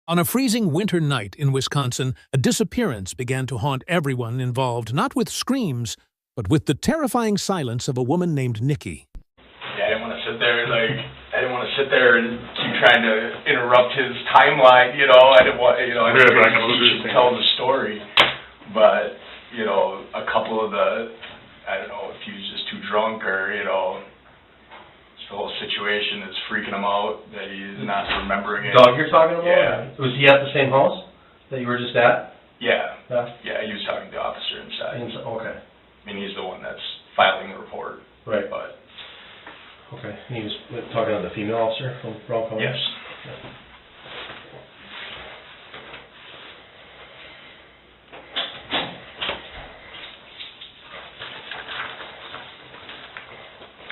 On a freezing winter night in Wisconsin, a disappearance began to haunt everyone involved, not with screams, but with the terrifying silence of a woman named Nikki. Yeah, I didn't want to sit there, and keep trying to interrupt his timeline, I didn't want, I didn't keep telling the story. But, a couple of I don't know if he was just too drunk or, the whole situation is freaking him out that he's not remembering it. Doug you're talking about? Yeah. Was he at the same house that you were just at? Yeah. Yeah. Yeah, he was talking to the officer inside. Okay. I mean, he's the one that's filing the report. Right. But. Okay. And he was talking to the female officer from Brown County? Yes. Yeah.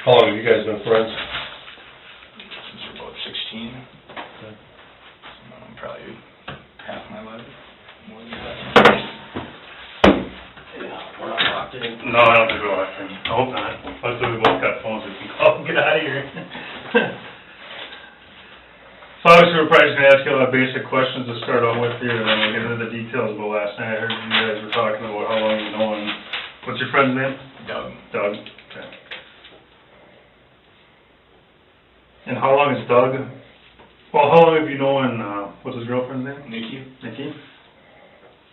How long have you guys been friends? Since we're both 16. Okay. Probably half my life. More than that. Yeah, we're not locked in. No, I don't think we're locked in. I hope not. Hopefully we both got phones we can call and get out of here. So obviously we're probably just going to ask you a lot of basic questions to start out with here, and then we'll get into the details. But last night I heard you guys were talking about how long you've known. What's your friend's name? Doug. Doug. Okay. And how long is Doug? Well, how long have you known, what's his girlfriend's name? Nikki. Nikki?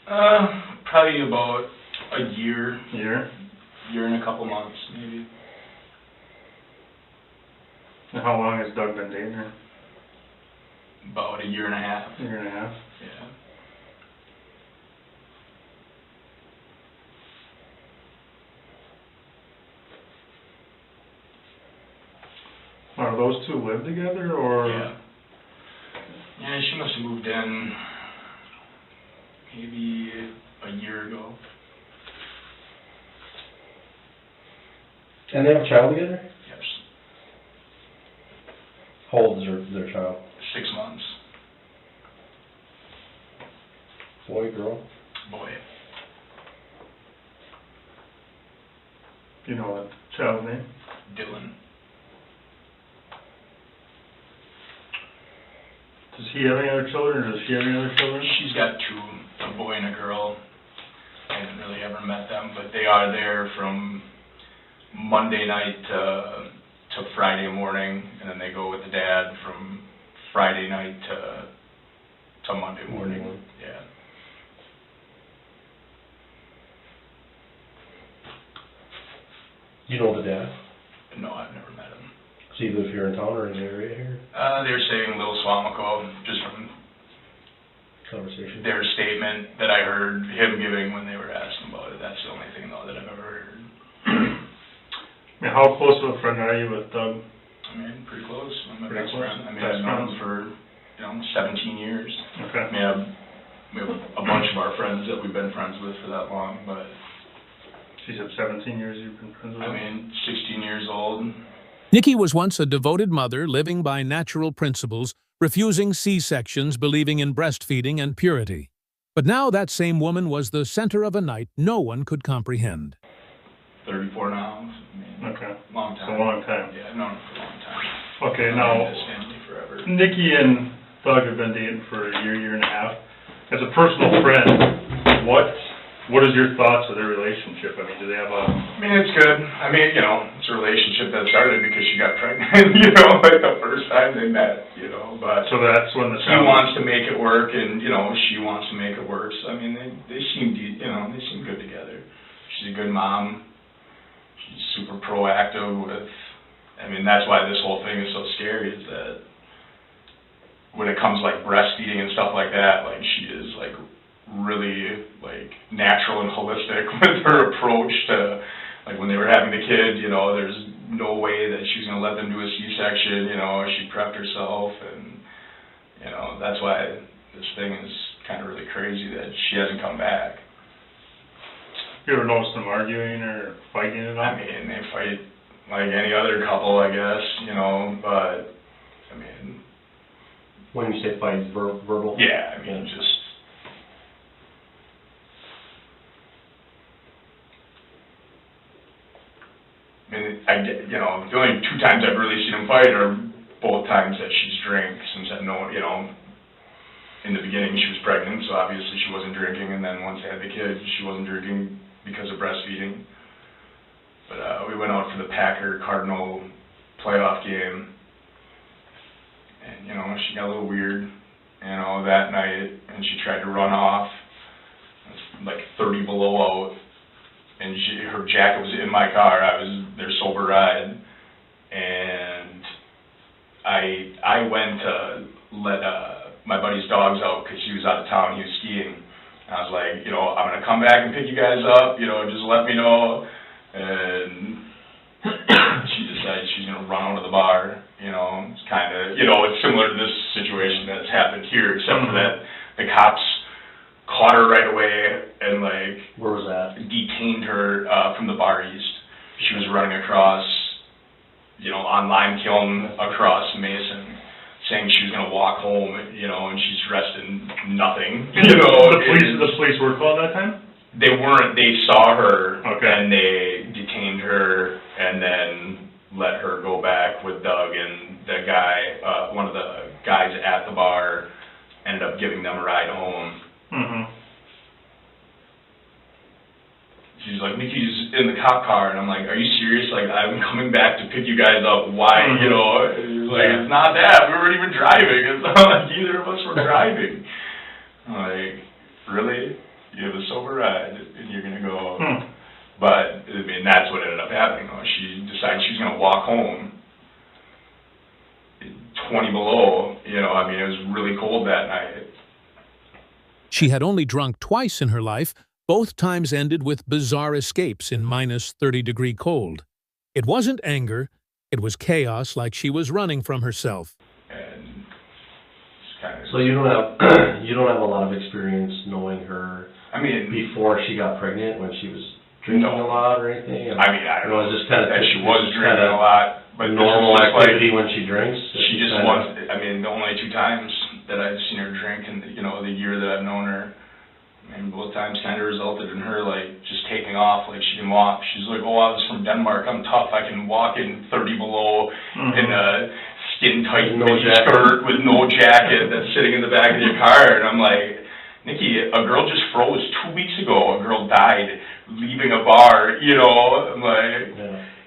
Probably about a year. Year? Year and a couple months, maybe. And how long has Doug been dating her? About a year and a half. A year and a half? Yeah. Are those two live together, or? Yeah. Yeah, she must have moved in maybe a year ago. And they have a child together? Yes. How old is their child? 6 months. Boy, girl? Boy. Do you know the child's name? Dylan. Does he have any other children, or does she have any other children? She's got two, a boy and a girl. I haven't really ever met them, but they are there from Monday night to Friday morning, and then they go with the dad from Friday night to Monday morning. Yeah. You know the dad? No, I've never met him. Does he live here in town or in the area here? They're saying Little Swamico, just from Conversation. their statement that I heard him giving when they were asking about it. That's the only thing, though, that I've ever heard. I mean, how close of a friend are you with Doug? I mean, pretty close. I'm my Pretty best close? friend. I mean, Best I've known him friends? for, 17 years. Okay. I mean, we have a bunch of our friends that we've been friends with for that long, but She said 17 years you've been friends with I him? mean, 16 years old. Nikki was once a devoted mother living by natural principles, refusing C-sections, believing in breastfeeding and purity. But now that same woman was the center of a night no one could comprehend. 34 now. I mean, Okay. long It's time. a long time. Yeah, I've known him for a long time. Okay, I've now, known his family forever. Nikki and Doug have been dating for a year and a half. As a personal friend, what is your thoughts of their relationship? I mean, do they have a... I mean, it's good. I mean, it's a relationship that started because she got pregnant, like the first time they met, but So that's when the he wants to make it work, and, she wants to make it work. So, I mean, they seem, they seem good together. She's a good mom. She's super proactive with, that's why this whole thing is so scary, is that when it comes, like, breastfeeding and stuff like that, like, she is, like, really, like, natural and holistic with her approach to, like, when they were having the kid, there's no way that she's going to let them do a C-section, she prepped herself, and, that's why this thing is kind of really crazy that she hasn't come back. You ever notice them arguing or fighting at all? I mean, they fight like any other couple, I guess, but, When you say fight, verbal? yeah, just... the only 2 times I've really seen them fight are both times that she's drank, since I've known, in the beginning she was pregnant, so obviously she wasn't drinking, and then once they had the kid, she wasn't drinking because of breastfeeding. But we went out for the Packer-Cardinal playoff game, and, you know, she got a little weird, you know, that night, and she tried to run off. It was like 30 below out, and her jacket was in my car. I was their sober ride, and I went to let my buddy's dogs out because he was out of town. He was skiing. And I was like, you know, I'm going to come back and pick you guys up, you know, just let me know. And she decided she's going to run out of the bar, you know. It's kind of, you know, it's similar to this situation that's happened here, except for that the cops caught her right away and, like, Where was that? detained her from the Bar East. She was running across, you know, on Lime Kiln across Mason, saying she was going to walk home, you know, and she's dressed in nothing, you know. The police were called that time? They weren't. They saw her, Okay. and they detained her, and then let her go back with Doug, and the guy, one of the guys at the bar, ended up giving them a ride home. Mm-hmm. She's like, Nikki's in the cop car, and I'm like, are you serious? Like, I'm coming back to pick you guys up. Why? You know, he's like, it's not that. We weren't even driving. It's not like either of us were driving. I'm like, really? You have a sober ride, and you're going to go. But, I mean, that's what ended up happening. She decided she was going to walk home. 20 below, you know, I mean, it was really cold that night. She had only drunk twice in her life. Both times ended with bizarre escapes in minus 30-degree cold. It wasn't anger, it was chaos, like she was running from herself. And it's kind of... So you don't have a lot of experience knowing her. I mean, before she got pregnant, when she was drinking a lot or anything. I mean, I don't know. It was just kind of that she was drinking a lot, but normal activity when she drinks. She just was. I mean, the only 2 times that I've seen her drink in the year that I've known her. And both times kind of resulted in her, like, just taking off, like she can walk. She's like, oh, I was from Denmark, I'm tough, I can walk in 30 below in a skin-tight mini skirt with no jacket that's sitting in the back of your car. And I'm like, Nikki, a girl just froze 2 weeks ago. A girl died leaving a bar, you know. I'm like,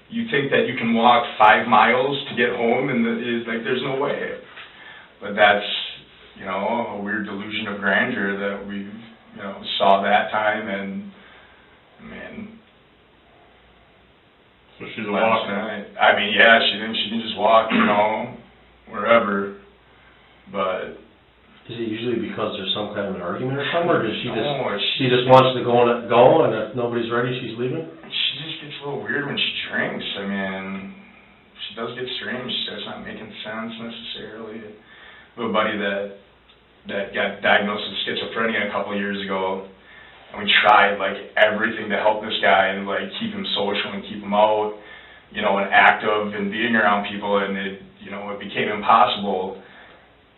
you think that you can walk 5 miles to get home? And it's like, there's no way. But that's, you know, a weird delusion of grandeur that we've, you know, saw that time, and, man. So she's a walker. I mean, yeah, she can just walk, you know, wherever, but... Is it usually because there's some kind of an argument or something, or does she just, no, she just wants to go, and if nobody's ready, she's leaving? She just gets a little weird when she drinks. I mean, she does get strange. She starts not making sense, necessarily. I have a buddy that got diagnosed with schizophrenia a couple of years ago, and we tried, like, everything to help this guy and, like, keep him social and keep him out, you know, and active and being around people, and it, you know, it became impossible.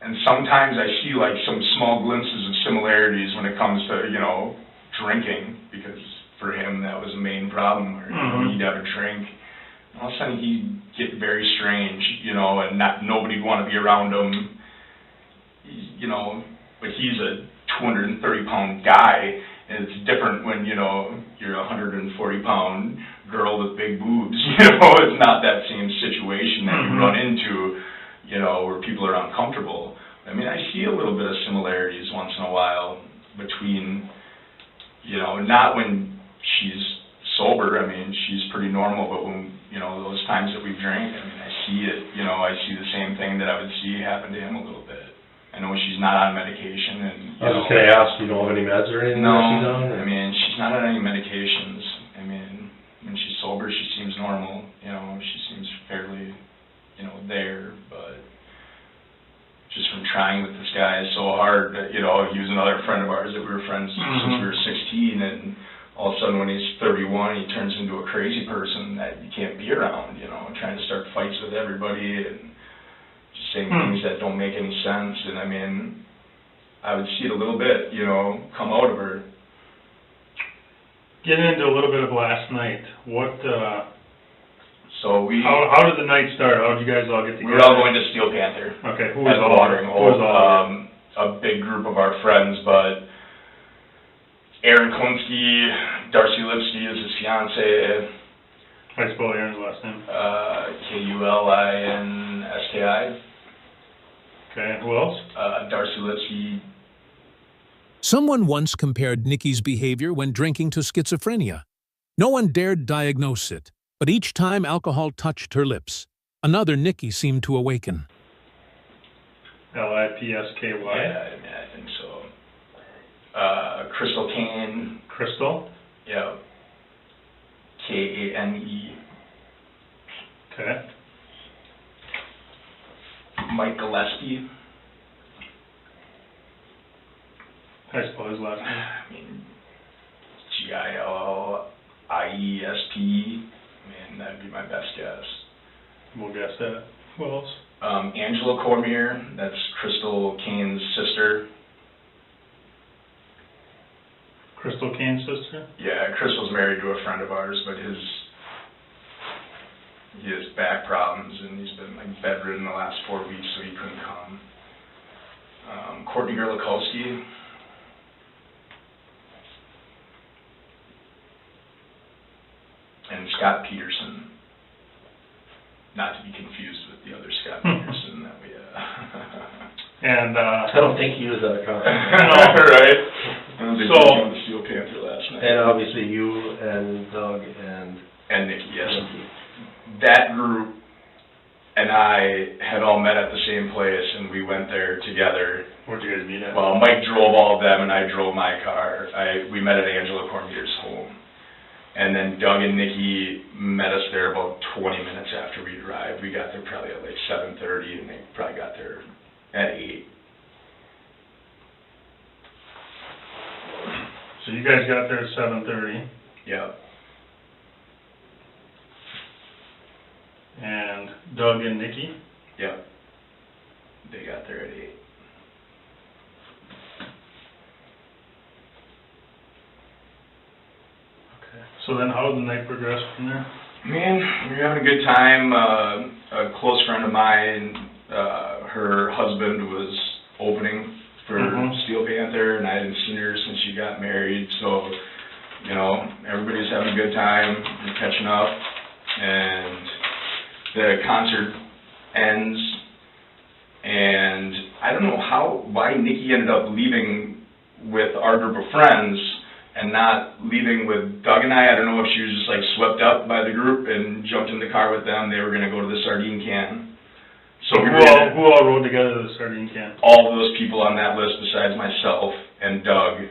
And sometimes I see, like, some small glimpses of similarities when it comes to, you know, drinking, because for him that was the main problem, where he'd have a drink, and all of a sudden he'd get very strange, you know, and nobody'd want to be around him. You know, but he's a 230-pound guy, and it's different when, you know, you're a 140-pound girl with big boobs, you know. It's not that same situation that you run into, you know, where people are uncomfortable. I mean, I see a little bit of similarities once in a while between, you know, not when she's sober. I mean, she's pretty normal, but when, you know, those times that we drink, I mean, I see it, you know, I see the same thing that I would see happen to him a little bit. I know she's not on medication, and, you know... I was just going to ask, you don't have any meds or anything that she's on? No, I mean, she's not on any medications. I mean, when she's sober, she seems normal, you know, she seems fairly, you know, there, but just from trying with this guy so hard, that, you know, he was another friend of ours that we were friends since we were 16, and all of a sudden when he's 31, he turns into a crazy person that you can't be around, you know, trying to start fights with everybody, and just saying things that don't make any sense. And I mean, I would see it a little bit, you know, come out of her. Getting into a little bit of last night, what, So we... How did the night start? How did you guys all get together? We were all going to Steel Panther. Okay, who at was the all watering hole. a big group of our friends, but Aaron Klinsky, Darcy Lipsky is his fiance. How do you spell Aaron's last name? Kulinski. Okay, and who else? Darcy Lipsky. Someone once compared Nikki's behavior when drinking to schizophrenia. No one dared diagnose it, but each time alcohol touched her lips, another Nikki seemed to awaken. Lipsky? Yeah, I think so. Crystal Kane. Crystal? Yeah. Kane. Okay. Mike Gillespie. How do you spell his last name? I mean, Gilliesp. Man, that'd be my best guess. We'll guess that. Who else? Angela Cormier, that's Crystal Kane's sister. Crystal Kane's sister? Yeah, Crystal's married to a friend of ours, but he has back problems, and he's been like bedridden the last 4 weeks, so he couldn't come. Courtney Gerlikowski. And Scott Peterson. Not to be confused with the other Scott Peterson that we And, I don't think he was at a conference. Right? I don't think So- he was on the Steel Panther last night. And obviously you and Doug and And Nikki, yes. Nikki. That group and I had all met at the same place, and we went there together. where'd you guys meet at? Well, Mike drove all of them, and I drove my car. We met at Angela Cormier's home. And then Doug and Nikki met us there about 20 minutes after we arrived. We got there probably at like 7:30, and they probably got there at 8. So you guys got there at 7:30, Yeah. and Doug and Nikki? Yeah. They got there at 8. Okay. So then how did the night progress from there? Man, we were having a good time. A close friend of mine, her husband was opening for Steel Panther, and I hadn't seen her since she got married, so, you know, everybody's having a good time, we're catching up, and the concert ends, and I don't know why Nikki ended up leaving with our group of friends and not leaving with Doug and I. I don't know if she was just like swept up by the group and jumped in the car with them. They were going to go to the sardine can. So Who all rode together to the sardine can? all of those people on that list besides myself and Doug.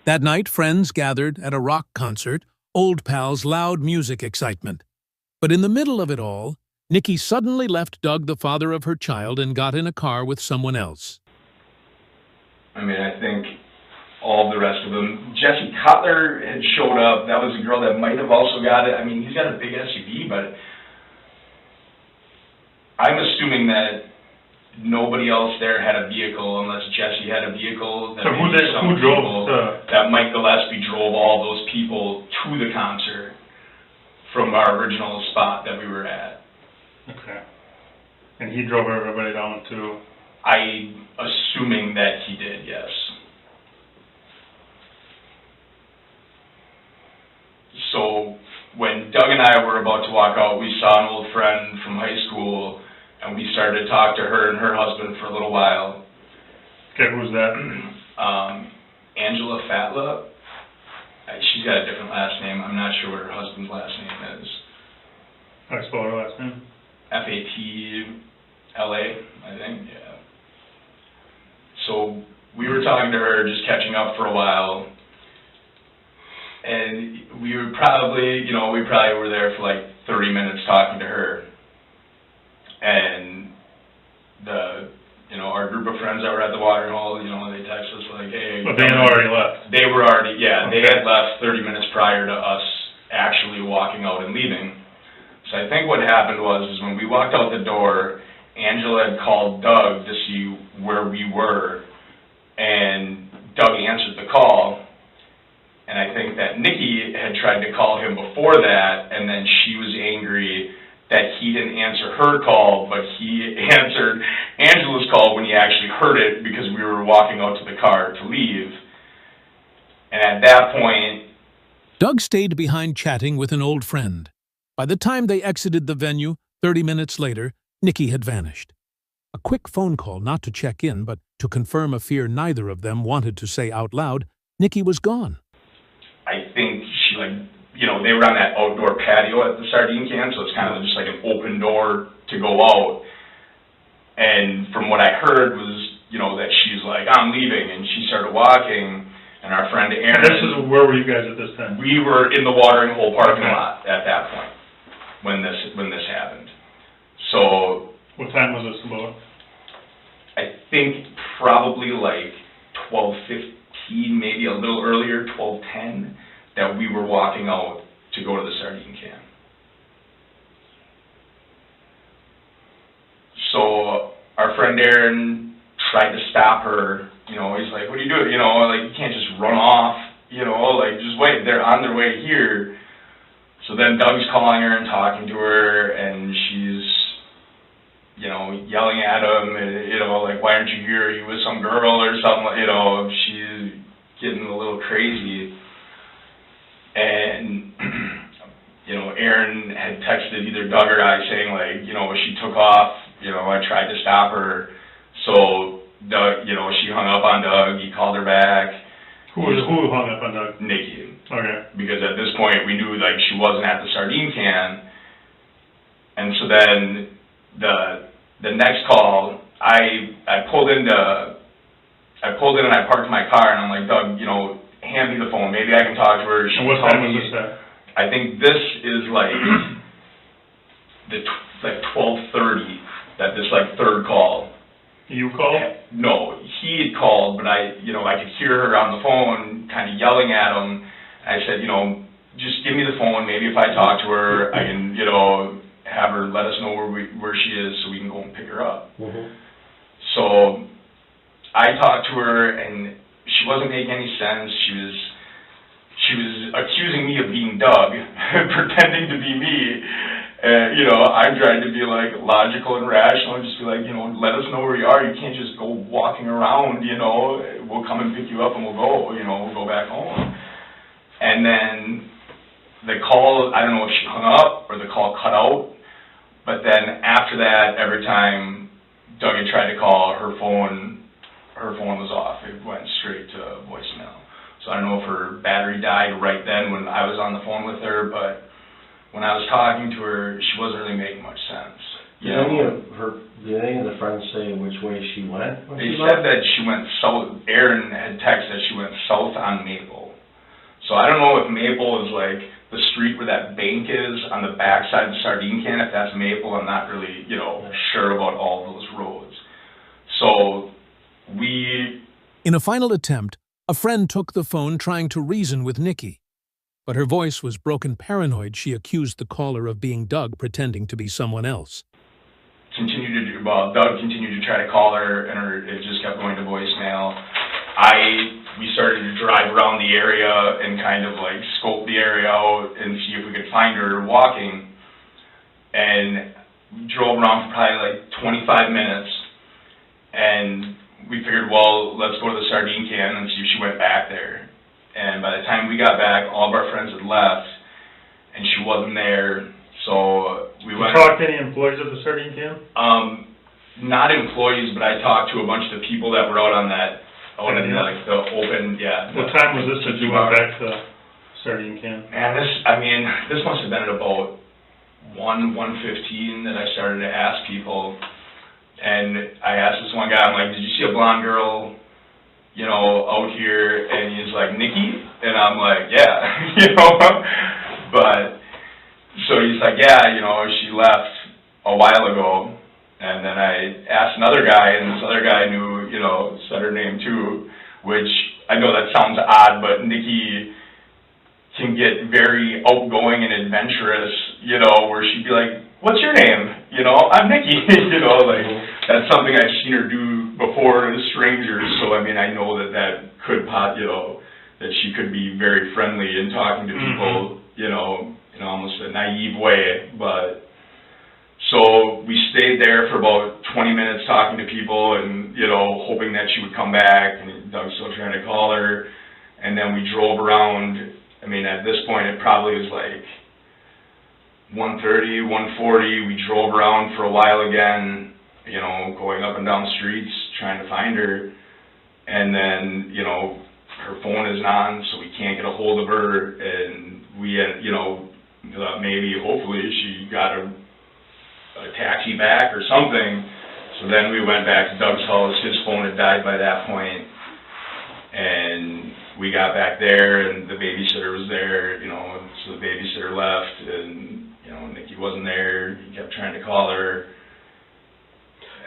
That night, friends gathered at a rock concert, old pals' loud music excitement. But in the middle of it all, Nikki suddenly left Doug, the father of her child, and got in a car with someone else. I mean, I think all the rest of them. Jesse Cutler had showed up. That was a girl that might have also got it. I mean, he's got a big SUV, but I'm assuming that nobody else there had a vehicle unless Jesse had a vehicle. So who drove that Mike Gillespie drove all those people to the concert from our original spot that we were at. Okay. And he drove everybody down to? I'm assuming that he did, yes. So when Doug and I were about to walk out, we saw an old friend from high school, and we started to talk to her and her husband for a little while. Okay, who's that? Angela Fatla. She's got a different last name. I'm not sure what her husband's last name is. How do you spell her last name? Fatla, I think, yeah. So we were talking to her, just catching up for a while. And we were probably, we probably were there for like 30 minutes talking to her. And our group of friends that were at the watering hole, they texted us like, hey. But they had already left. They were already, yeah, Okay. They had left 30 minutes prior to us actually walking out and leaving. So I think what happened was when we walked out the door, Angela had called Doug to see where we were, and Doug answered the call. And I think that Nikki had tried to call him before that, and then she was angry that he didn't answer her call, but he answered Angela's call when he actually heard it because we were walking out to the car to leave. And at that point... Doug stayed behind chatting with an old friend. By the time they exited the venue, 30 minutes later, Nikki had vanished. A quick phone call, not to check in, but to confirm a fear neither of them wanted to say out loud, Nikki was gone. I think she, they were on that outdoor patio at the sardine can, so it's kind of just like an open door to go out. And from what I heard was, that she's like, I'm leaving, and she started walking, and our friend Aaron... This is, where were you guys at this time? We were in the watering hole parking lot at that point when this happened. So... What time was this about? I think probably like 12:15, maybe a little earlier, 12:10, that we were walking out to go to the sardine can. So our friend Aaron tried to stop her. He's like, what are you doing? You can't just run off, just wait. They're on their way here. So then Doug's calling her and talking to her, and she's, yelling at him, and, why aren't you here? Are you with some girl or something? She's getting a little crazy. And, Aaron had texted either Doug or I saying, she took off, I tried to stop her. So, Doug, she hung up on Doug, he called her back. Who hung up on Doug? Nikki. Okay. Because at this point, we knew, she wasn't at the sardine can. And so then, the next call, I pulled in and I parked my car, and I'm like, Doug, hand me the phone. Maybe I can talk to her. And what time was this at? I think this is the 12:30 that this third call. You called? No, he had called, but I could hear her on the phone kind of yelling at him. I said, just give me the phone. Maybe if I talk to her, I can, have her let us know where she is so we can go and pick her up. Mm-hmm. So I talked to her, and she wasn't making any sense. She was accusing me of being Doug, pretending to be me. I'm trying to be logical and rational and just be like, let us know where you are. You can't just go walking around, we'll come and pick you up and we'll go, we'll go back home. And then the call, I don't know if she hung up or the call cut out, but then after that, every time Doug had tried to call, her phone was off. It went straight to voicemail. So I don't know if her battery died right then when I was on the phone with her, but when I was talking to her, she wasn't really making much sense. Did any of the friends say which way she went? They said that she went south. Aaron had texted that she went south on Maple. So I don't know if Maple is the street where that bank is on the backside of the sardine can. If that's Maple, I'm not really, sure about all those roads. So In a final attempt, a friend took the phone trying to reason with Nikki. But her voice was broken paranoid. She accused the caller of being Doug, pretending to be someone else. Doug continued to try to call her, and it just kept going to voicemail. We started to drive around the area and kind of scope the area out and see if we could find her walking. And we drove around for probably 25 minutes, and we figured, well, let's go to the sardine can and see if she went back there. And by the time we got back, all of our friends had left, and she wasn't there. So we went. You talked to any employees of the sardine can? Not employees, but I talked to a bunch of the people that were out on that, the open, yeah. What time was this that you went back to the sardine can? Man, this must have been at about 1:15 that I started to ask people. And I asked this one guy, I'm like, did you see a blonde girl, out here? And he's like, Nikki? And I'm like, yeah, But, so he's like, yeah, she left a while ago. And then I asked another guy, and this other guy knew, said her name too, which I know that sounds odd, but Nikki can get very outgoing and adventurous, where she'd be like, what's your name? I'm Nikki, that's something I've seen her do before to strangers, so I know that could that she could be very friendly in talking to people, in almost a naive way, but So we stayed there for about 20 minutes talking to people and, you know, hoping that she would come back, and Doug's still trying to call her. And then we drove around. I mean, at this point, it probably was like 1:30, 1:40. We drove around for a while again, you know, going up and down streets, trying to find her. And then, you know, her phone isn't on, so we can't get a hold of her. And we, you know, thought maybe, hopefully, she got a taxi back or something. So then we went back to Doug's house. His phone had died by that point. And we got back there, and the babysitter was there, you know, so the babysitter left, and, you know, Nikki wasn't there. He kept trying to call her.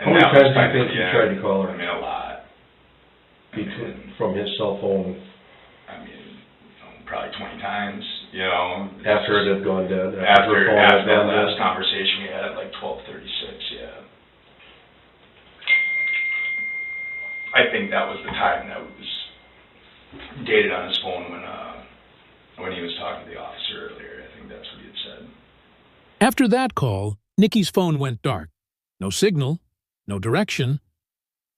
How many times do you think you tried to call her? I mean, a lot. From his cell phone? I mean, you know, probably 20 times, you know. After it had gone dead? After that last conversation we had at like 12:36, yeah. I think that was the time that was dated on his phone when he was talking to the officer earlier. I think that's what he had said. After that call, Nikki's phone went dark. No signal, no direction.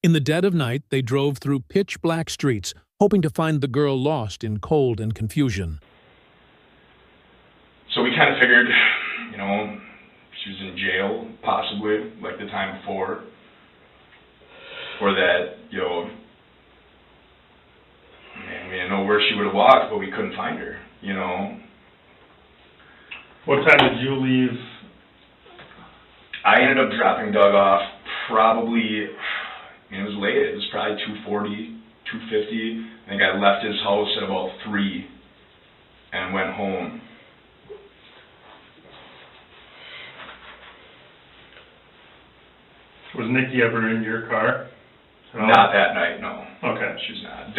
In the dead of night, they drove through pitch-black streets, hoping to find the girl lost in cold and confusion. So we kind of figured, you know, she was in jail, possibly, like the time before. Or that, you know, man, we didn't know where she would have walked, but we couldn't find her, you know. What time did you leave? I ended up dropping Doug off probably, I mean, it was late. It was probably 2:40, 2:50. I think I left his house at about 3 and went home. Was Nikki ever in your car? Not that night, no. Okay. She was not.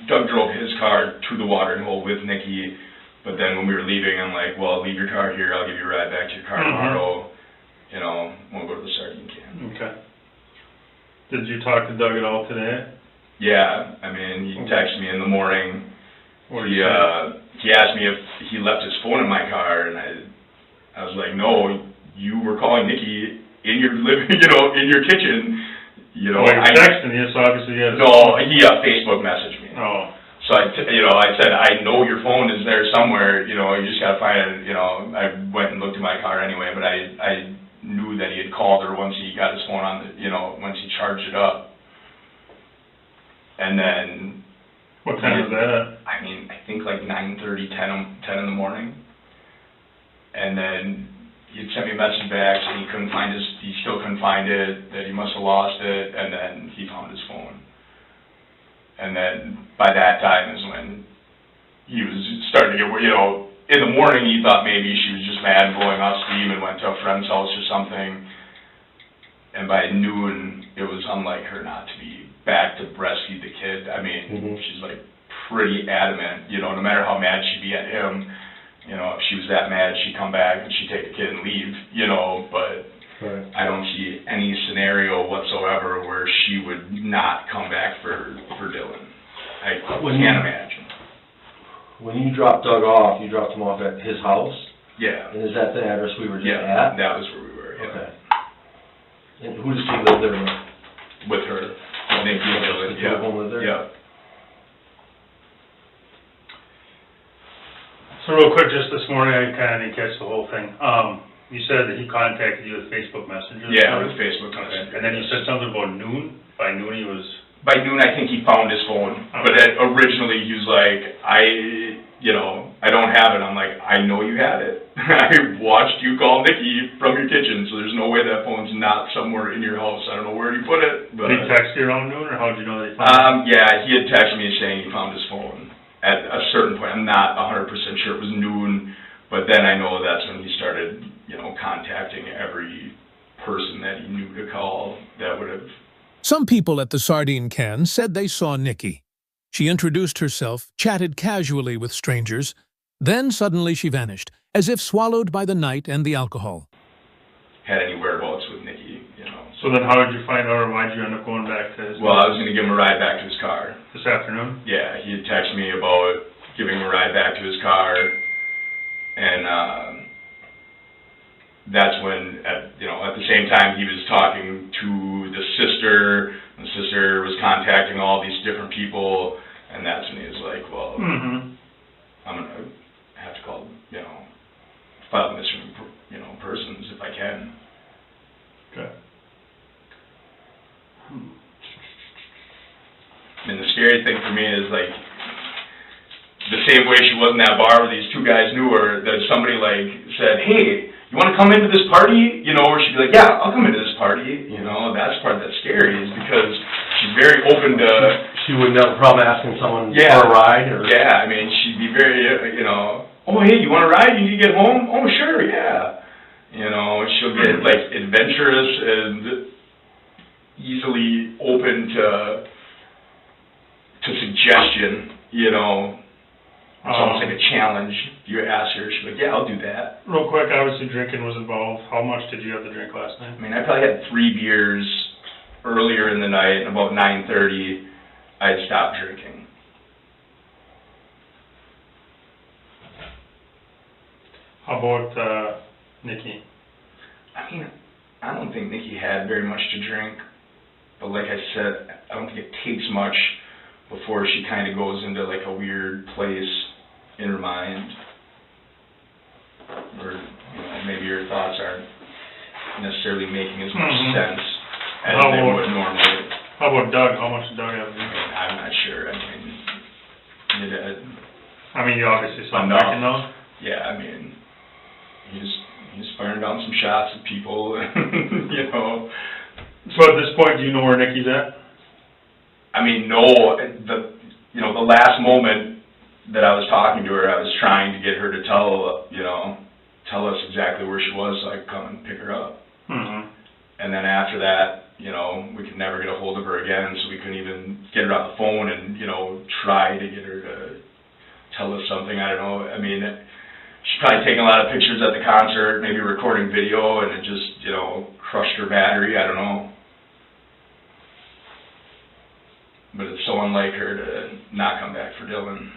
Doug drove his car to the watering hole with Nikki, but then when we were leaving, I'm like, well, leave your car here. I'll give you a ride back to your car tomorrow. You know, we'll go to the sardine can. Okay. Did you talk to Doug at all today? Yeah, I mean, he texted me in the morning. He asked me if he left his phone in my car, and I was like, no, you were calling Nikki in your living, you know, in your kitchen. You know, he was texting you, so obviously he had. No, he Facebook messaged me. Oh. So I said, I know your phone is there somewhere. You know, you just gotta find it. You know, I went and looked at my car anyway, but I knew that he had called her once he got his phone on the, you know, once he charged it up. And then. What time was that at? I mean, I think like 9:30, 10 in the morning. And then he sent me a message back saying he still couldn't find it, that he must have lost it, and then he found his phone. And then by that time is when he was starting to get, you know, in the morning he thought maybe she was just mad and blowing off steam and went to a friend's house or something. And by noon, it was unlike her not to be back to breastfeed the kid. I mean, she's like pretty adamant, you know, no matter how mad she'd be at him. You know, if she was that mad, she'd come back and she'd take the kid and leave, you know, but right. I don't see any scenario whatsoever where she would not come back for Dylan. I can't imagine. When you dropped Doug off, you dropped him off at his house? Yeah. And is that the address we were just at? at? That was where we were, yeah. Okay. And who does he live there with? With her. Nikki and Dylan, The two of them live there? Yeah. So real quick, just this morning, I kind of didn't catch the whole thing. You said that he contacted you with Facebook Messenger? Yeah, with Facebook Messenger. And then you said something about noon? By noon he was... By noon, I think he found his phone. But originally, he was like, I don't have it. I'm like, I know you had it. I watched you call Nikki from your kitchen, so there's no way that phone's not somewhere in your house. I don't know where you put it. But did he text you around noon, or how did you know that he found it? Yeah, he had texted me saying he found his phone at a certain point. I'm not 100% sure it was noon, but then I know that's when he started, you know, contacting every person that he knew to call that would have. Some people at the sardine can said they saw Nikki. She introduced herself, chatted casually with strangers, then suddenly she vanished, as if swallowed by the night and the alcohol. Had any whereabouts with Nikki, you know. So then how did you find out, or why did you end up going back to his... Well, I was going to give him a ride back to his car. This afternoon? Yeah, he had texted me about giving him a ride back to his car, and that's when, at the same time, he was talking to the sister. The sister was contacting all these different people, and that's when he was like, well, Mm-hmm. I'm gonna have to call, file missing, persons if I can. Okay. I mean, the scary thing for me is, like, the same way she was in that bar where these two guys knew her, that somebody, like, said, hey, you want to come into this party? Or she'd be like, yeah, I'll come into this party. That's the part that's scary, is because she's very open to... She wouldn't have a problem asking someone Yeah. for a ride, or? Yeah, I mean, she'd be very, oh, hey, you want to ride? You need to get home? Oh, sure, yeah. She'll get, like, adventurous and easily open to suggestion, It's almost like a challenge. If you ask her, she's like, yeah, I'll do that. Real quick, obviously drinking was involved. How much did you have to drink last night? I mean, I probably had 3 beers earlier in the night, and about 9:30, I had stopped drinking. How about, Nikki? I mean, I don't think Nikki had very much to drink, but like I said, I don't think it takes much before she kind of goes into like a weird place in her mind, where maybe your thoughts aren't necessarily making as much sense as they would normally. How about Doug? How much did Doug have to drink? I'm not sure. I mean, you obviously saw him Enough. drinking though. Yeah, I mean, he's firing down some shots at people, So at this point, do you know where Nikki's at? I mean, no, the last moment that I was talking to her, I was trying to get her to tell us exactly where she was so I could come and pick her up. Mm-hmm. And then after that, we could never get a hold of her again, so we couldn't even get her on the phone and, try to get her to tell us something. I don't know. I mean, she's probably taking a lot of pictures at the concert, maybe recording video, and it just, crushed her battery. I don't know. But it's so unlike her to not come back for Dylan.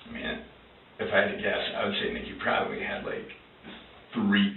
I mean, if I had to guess, I would say Nikki probably had like 3